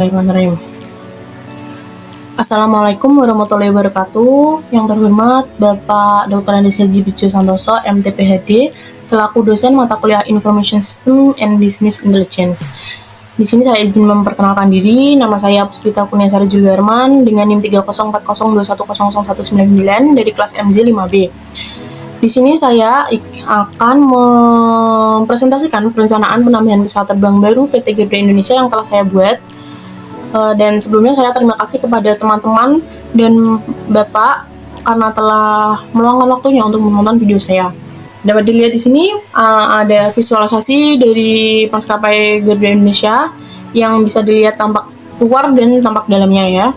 Bismillahirrahmanirrahim. Assalamualaikum warahmatullahi wabarakatuh. Yang terhormat Bapak Dr. Andes Haji Bijo Santoso, MTPHD, selaku dosen mata kuliah Information System and Business Intelligence. Di sini saya izin memperkenalkan diri. Nama saya Puspita Kurniasari Juliarman dengan NIM 30402100119 dari kelas MJ 5B. Di sini saya akan mempresentasikan perencanaan penambahan pesawat terbang baru PT Garuda Indonesia yang telah saya buat. Dan sebelumnya saya terima kasih kepada teman-teman dan Bapak karena telah meluangkan waktunya untuk menonton video saya. Dapat dilihat di sini ada visualisasi dari maskapai Garuda Indonesia yang bisa dilihat tampak luar dan tampak dalamnya ya.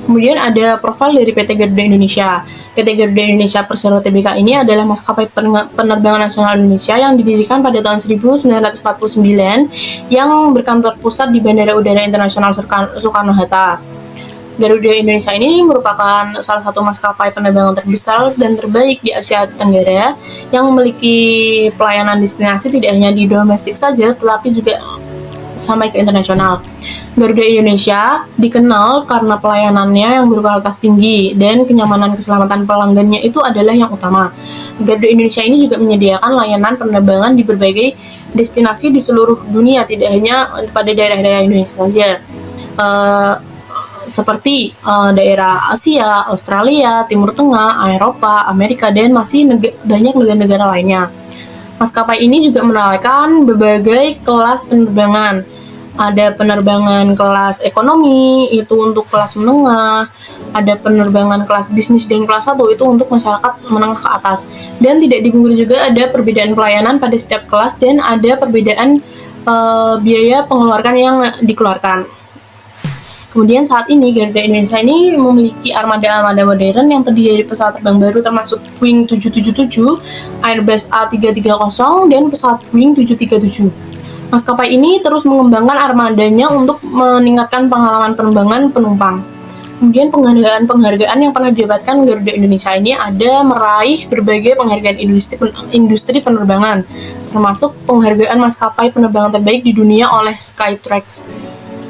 Kemudian ada profil dari PT Garuda Indonesia. PT Garuda Indonesia Persero Tbk ini adalah maskapai penerbangan nasional Indonesia yang didirikan pada tahun 1949 yang berkantor pusat di Bandara Udara Internasional Soekarno-Hatta. Garuda Indonesia ini merupakan salah satu maskapai penerbangan terbesar dan terbaik di Asia Tenggara yang memiliki pelayanan destinasi tidak hanya di domestik saja, tetapi juga sampai ke internasional. Garuda Indonesia dikenal karena pelayanannya yang berkualitas tinggi dan kenyamanan keselamatan pelanggannya itu adalah yang utama. Garuda Indonesia ini juga menyediakan layanan penerbangan di berbagai destinasi di seluruh dunia, tidak hanya pada daerah-daerah Indonesia saja. Seperti daerah Asia, Australia, Timur Tengah, Eropa, Amerika, dan masih banyak negara-negara lainnya. Maskapai ini juga menawarkan berbagai kelas penerbangan. Ada penerbangan kelas ekonomi, itu untuk kelas menengah, ada penerbangan kelas bisnis dan kelas 1, itu untuk masyarakat menengah ke atas. Dan tidak dipungkiri juga ada perbedaan pelayanan pada setiap kelas dan ada perbedaan biaya pengeluaran yang dikeluarkan. Kemudian saat ini Garuda Indonesia ini memiliki armada modern yang terdiri dari pesawat terbang baru termasuk Boeing 777, Airbus A330, dan pesawat Boeing 737. Maskapai ini terus mengembangkan armadanya untuk meningkatkan pengalaman penerbangan penumpang. Kemudian penghargaan yang pernah didapatkan Garuda Indonesia ini ada meraih berbagai penghargaan industri penerbangan, termasuk penghargaan maskapai penerbangan terbaik di dunia oleh Skytrax.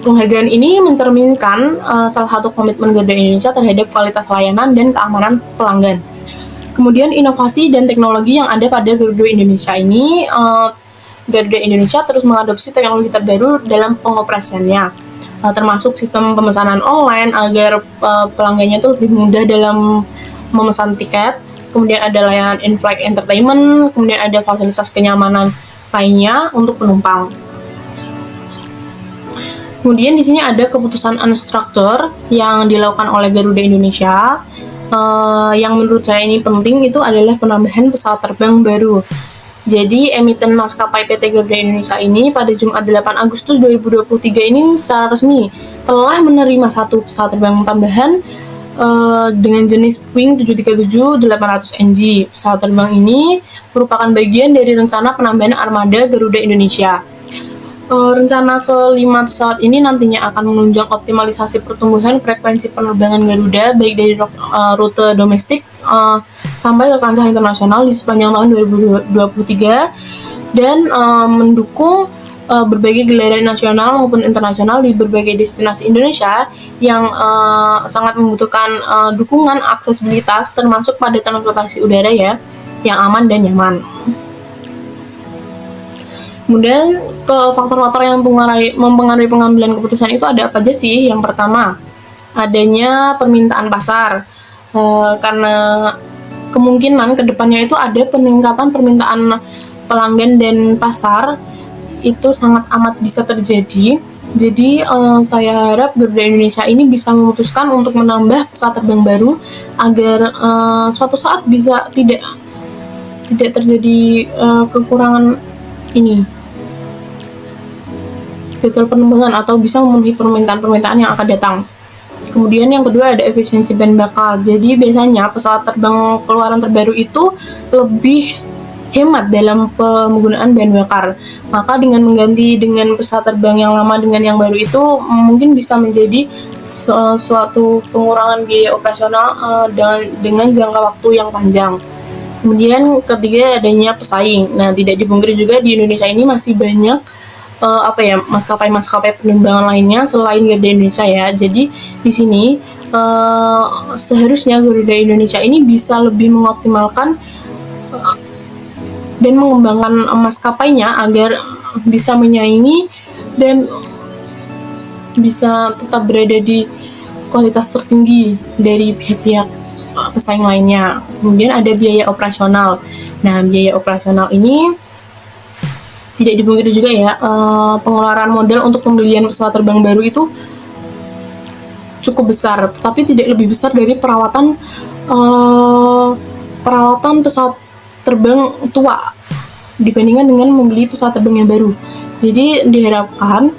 Penghargaan ini mencerminkan salah satu komitmen Garuda Indonesia terhadap kualitas layanan dan keamanan pelanggan. Kemudian inovasi dan teknologi yang ada pada Garuda Indonesia ini, Garuda Indonesia terus mengadopsi teknologi terbaru dalam pengoperasiannya, termasuk sistem pemesanan online agar pelanggannya itu lebih mudah dalam memesan tiket. Kemudian ada layanan in-flight entertainment, kemudian ada fasilitas kenyamanan lainnya untuk penumpang. Kemudian di sini ada keputusan unstructured yang dilakukan oleh Garuda Indonesia. Yang menurut saya ini penting itu adalah penambahan pesawat terbang baru. Jadi emiten maskapai PT Garuda Indonesia ini pada Jumat 8 Agustus 2023 ini secara resmi telah menerima satu pesawat terbang tambahan dengan jenis Boeing 737-800NG. Pesawat terbang ini merupakan bagian dari rencana penambahan armada Garuda Indonesia. Rencana kelima pesawat ini nantinya akan menunjang optimalisasi pertumbuhan frekuensi penerbangan Garuda baik dari rute domestik sampai ke kancah internasional di sepanjang tahun 2023 dan mendukung berbagai gelaran nasional maupun internasional di berbagai destinasi Indonesia yang sangat membutuhkan dukungan aksesibilitas termasuk pada transportasi udara ya yang aman dan nyaman. Kemudian ke faktor-faktor yang mempengaruhi pengambilan keputusan itu ada apa aja sih? Yang pertama, adanya permintaan pasar. Karena kemungkinan kedepannya itu ada peningkatan permintaan pelanggan dan pasar itu sangat amat bisa terjadi. Jadi saya harap Garuda Indonesia ini bisa memutuskan untuk menambah pesawat terbang baru agar suatu saat bisa tidak terjadi kekurangan ini jadwal penerbangan atau bisa memenuhi permintaan yang akan datang. Kemudian yang kedua ada efisiensi bahan bakar. Jadi biasanya pesawat terbang keluaran terbaru itu lebih hemat dalam penggunaan bahan bakar. Maka dengan mengganti dengan pesawat terbang yang lama dengan yang baru itu mungkin bisa menjadi suatu pengurangan biaya operasional dengan jangka waktu yang panjang. Kemudian ketiga adanya pesaing. Nah, tidak dipungkiri juga di Indonesia ini masih banyak maskapai penerbangan lainnya selain Garuda Indonesia ya. Jadi di sini seharusnya Garuda Indonesia ini bisa lebih mengoptimalkan dan mengembangkan maskapainya agar bisa menyaingi dan bisa tetap berada di kualitas tertinggi dari pihak-pihak pesaing lainnya. Kemudian ada biaya operasional. Nah, biaya operasional ini tidak dipungkiri juga ya, pengeluaran modal untuk pembelian pesawat terbang baru itu cukup besar, tapi tidak lebih besar dari perawatan pesawat terbang tua dibandingkan dengan membeli pesawat terbang yang baru. Jadi diharapkan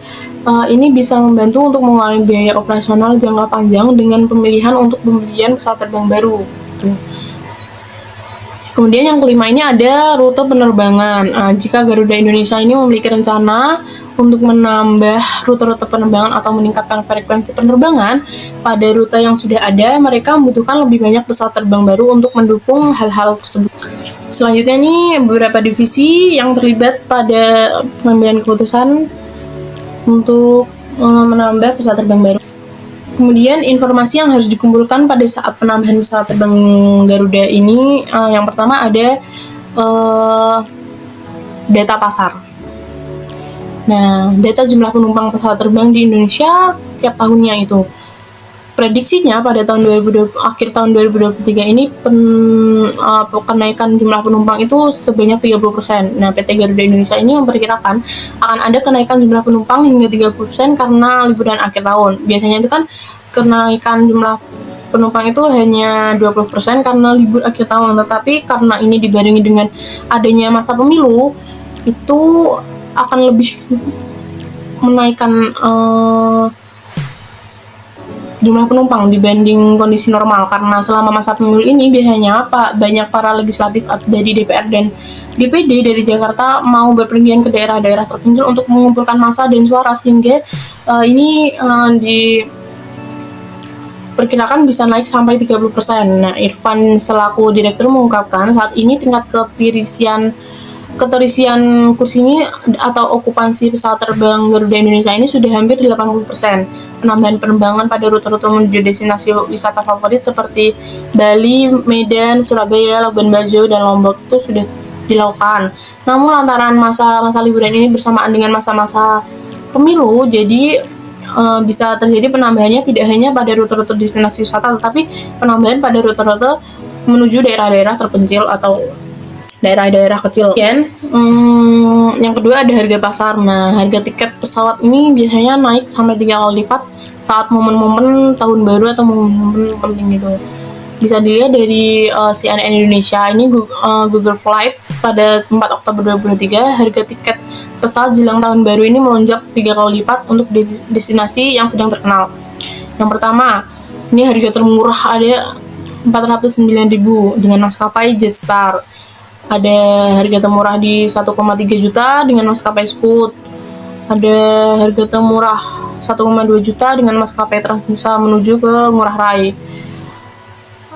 ini bisa membantu untuk mengurangi biaya operasional jangka panjang dengan pemilihan untuk pembelian pesawat terbang baru. Kemudian yang kelima ini ada rute penerbangan. Jika Garuda Indonesia ini memiliki rencana untuk menambah rute-rute penerbangan atau meningkatkan frekuensi penerbangan pada rute yang sudah ada, mereka membutuhkan lebih banyak pesawat terbang baru untuk mendukung hal-hal tersebut. Selanjutnya ini beberapa divisi yang terlibat pada pengambilan keputusan untuk menambah pesawat terbang baru. Kemudian informasi yang harus dikumpulkan pada saat penambahan pesawat terbang Garuda ini, yang pertama ada data pasar. Nah, data jumlah penumpang pesawat terbang di Indonesia setiap tahunnya itu. Prediksinya pada akhir tahun 2023 ini kenaikan jumlah penumpang itu sebanyak 30%. Nah, PT Garuda Indonesia ini memperkirakan akan ada kenaikan jumlah penumpang hingga 30% karena liburan akhir tahun. Biasanya itu kan kenaikan jumlah penumpang itu hanya 20% karena libur akhir tahun, tetapi karena ini dibarengi dengan adanya masa pemilu, itu akan lebih menaikkan jumlah penumpang dibanding kondisi normal, karena selama masa pemilu ini biasanya banyak para legislatif dari DPR dan DPD dari Jakarta mau berpergian ke daerah-daerah terpencil untuk mengumpulkan massa dan suara, sehingga ini diperkirakan bisa naik sampai 30%. Nah, Irfan selaku direktur mengungkapkan saat ini tingkat keterisian kursi ini atau okupansi pesawat terbang Garuda Indonesia ini sudah hampir 80%. Penambahan penerbangan pada rute-rute menuju destinasi wisata favorit seperti Bali, Medan, Surabaya, Labuan Bajo, dan Lombok itu sudah dilakukan. Namun lantaran masa liburan ini bersamaan dengan masa-masa pemilu, jadi bisa terjadi penambahannya tidak hanya pada rute-rute destinasi wisata, tetapi penambahan pada rute-rute menuju daerah-daerah terpencil atau daerah-daerah kecil. Yang kedua ada harga pasar. Nah, harga tiket pesawat ini biasanya naik sampai 3 kali lipat saat momen-momen tahun baru atau momen-momen penting gitu. Bisa dilihat dari CNN Indonesia ini, Google Flight pada 4 Oktober 2023, harga tiket pesawat jelang tahun baru ini melonjak 3 kali lipat untuk destinasi yang sedang terkenal. Yang pertama, ini harga termurah ada 409.000 dengan maskapai Jetstar. Ada harga termurah di 1,3 juta dengan maskapai Scoot. Ada harga termurah 1,2 juta dengan maskapai Transnusa menuju ke Ngurah Rai.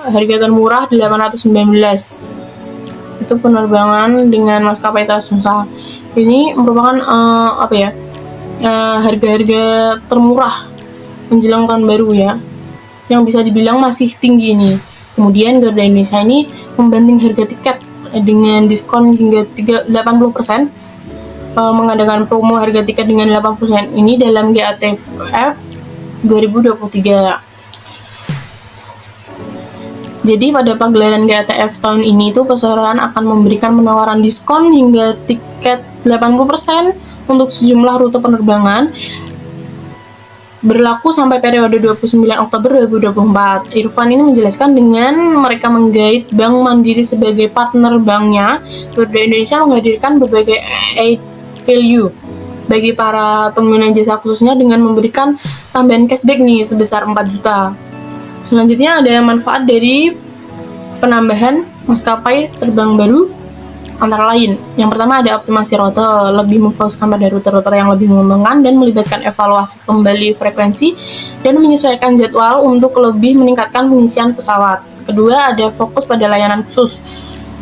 Harga termurah 819. Itu penerbangan dengan maskapai Transnusa. Ini merupakan harga-harga termurah menjelang tahun baru ya, yang bisa dibilang masih tinggi ini. Kemudian Garuda Indonesia ini membanting harga tiket dengan diskon hingga 80%, mengadakan promo harga tiket dengan 80% ini dalam GATF 2023. Jadi pada pagelaran GATF tahun ini itu perusahaan akan memberikan penawaran diskon hingga tiket 80% untuk sejumlah rute penerbangan berlaku sampai periode 29 Oktober 2024. Irfan ini menjelaskan dengan mereka menggait Bank Mandiri sebagai partner banknya, Garuda Indonesia menghadirkan berbagai aid value bagi para pengguna jasa khususnya dengan memberikan tambahan cashback nih sebesar 4 juta. Selanjutnya ada manfaat dari penambahan maskapai terbang baru. Antara lain, yang pertama ada optimasi rute, lebih memfokuskan pada rute-rute yang lebih mengembangkan dan melibatkan evaluasi kembali frekuensi dan menyesuaikan jadwal untuk lebih meningkatkan pengisian pesawat. Kedua, ada fokus pada layanan khusus.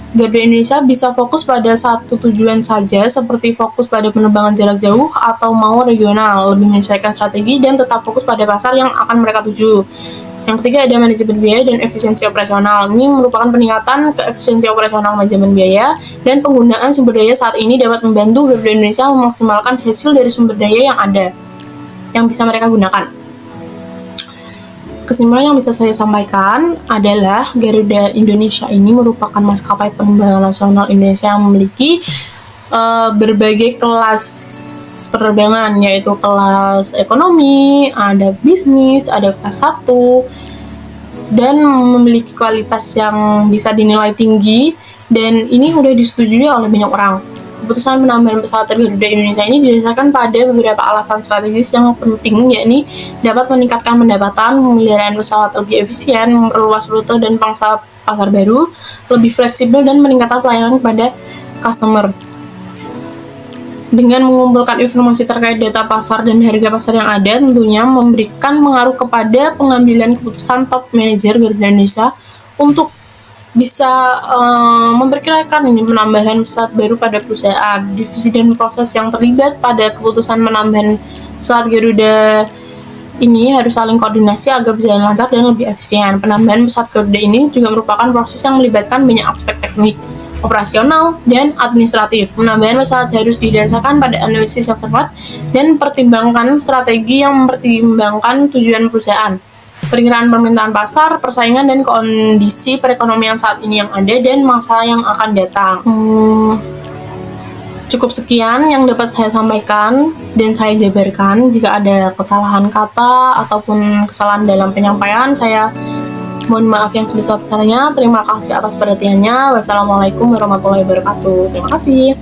Garuda Indonesia bisa fokus pada satu tujuan saja, seperti fokus pada penerbangan jarak jauh atau mau regional, lebih menyesuaikan strategi dan tetap fokus pada pasar yang akan mereka tuju. Yang ketiga ada manajemen biaya dan efisiensi operasional. Ini merupakan peningkatan keefisiensi operasional manajemen biaya dan penggunaan sumber daya saat ini dapat membantu Garuda Indonesia memaksimalkan hasil dari sumber daya yang ada, yang bisa mereka gunakan. Kesimpulan yang bisa saya sampaikan adalah Garuda Indonesia ini merupakan maskapai penerbangan nasional Indonesia yang memiliki berbagai kelas penerbangan, yaitu kelas ekonomi, ada bisnis, ada kelas 1, dan memiliki kualitas yang bisa dinilai tinggi, dan ini sudah disetujui oleh banyak orang. Keputusan penambahan pesawat Garuda Indonesia ini didasarkan pada beberapa alasan strategis yang penting, yakni dapat meningkatkan pendapatan, pemeliharaan pesawat lebih efisien, memperluas rute dan pangsa pasar baru, lebih fleksibel, dan meningkatkan pelayanan kepada customer. Dengan mengumpulkan informasi terkait data pasar dan harga pasar yang ada, tentunya memberikan pengaruh kepada pengambilan keputusan top manajer Garuda Indonesia untuk bisa memperkirakan ini penambahan pesawat baru pada perusahaan. Divisi dan proses yang terlibat pada keputusan penambahan pesawat Garuda ini harus saling koordinasi agar berjalan lancar dan lebih efisien. Penambahan pesawat Garuda ini juga merupakan proses yang melibatkan banyak aspek teknik, operasional, dan administratif. Penambahan pesawat harus didasarkan pada analisis yang cermat dan pertimbangkan strategi yang mempertimbangkan tujuan perusahaan, perkiraan permintaan pasar, persaingan, dan kondisi perekonomian saat ini yang ada dan masa yang akan datang. Cukup sekian yang dapat saya sampaikan dan saya jabarkan. Jika ada kesalahan kata ataupun kesalahan dalam penyampaian, saya mohon maaf yang sebesar-besarnya. Terima kasih atas perhatiannya. Wassalamualaikum warahmatullahi wabarakatuh. Terima kasih.